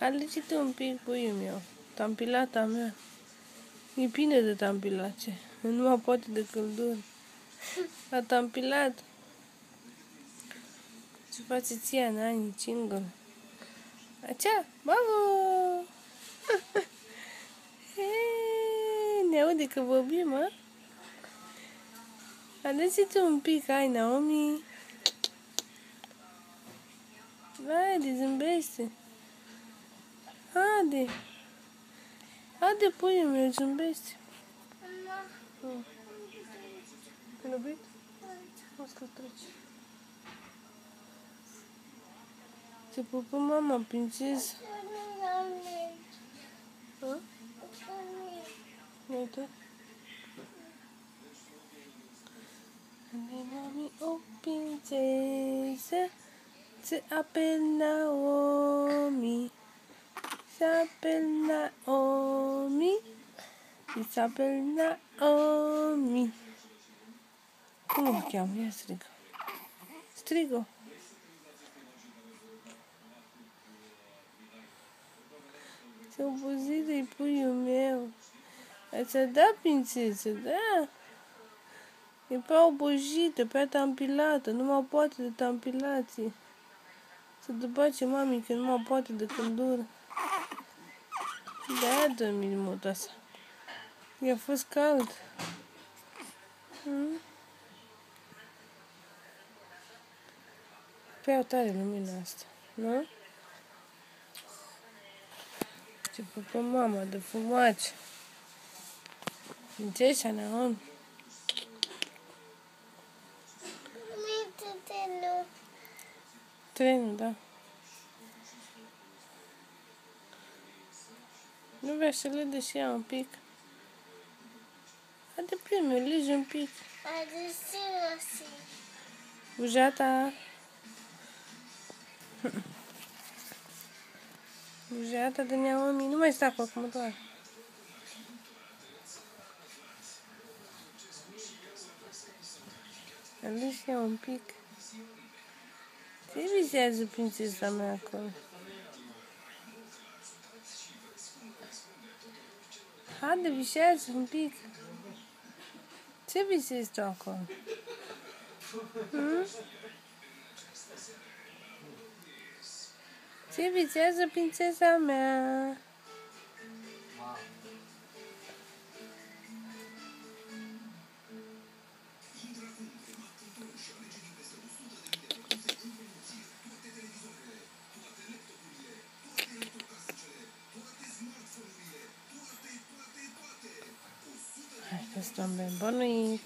Alege-te un pic, puiul meu. Tampilata mea. E bine de tampilace. Nu mai poate de căldură. A tampilat. Ce face ție, Nani, cingăl? Acea, bravo! Ne aude că vorbim, mă? Alege-te un pic, hai, Naomi. Haide, zâmbește. Haide. Haide, puiul meu, zâmbește. Mama. Ai lovit? O să treci. Te pupă mama, prințesă. Uite. Mami, o princesă, se apel Naomi. Se apel Naomi. Se apel Naomi. Cum o cheamă? Ia strigă. Strigă. Ce obosit-i puiul meu. Ați dat, prințesă, da? E prea obojită, prea tampilată, nu mai poate de tampilație. Să dăbace mami că nu mai poate de căldură. De-aia dă minimut asta. I-a fost cald. Prea tare lumina asta, nu? Ce pupă mama de fumaci. Prințesa Naomi. Trenul, da. Nu vrea să le dă și ea un pic? Haide, primul, lege un pic. Bujata. Bujata de Naomi. Nu mai sta cu acum doar. Alege ea un pic. Ce visează prințesa mea acolo? Haide, visează un pic. Ce visezi tu acolo? Ce visează prințesa mea? Hai că stăm bine bănuit.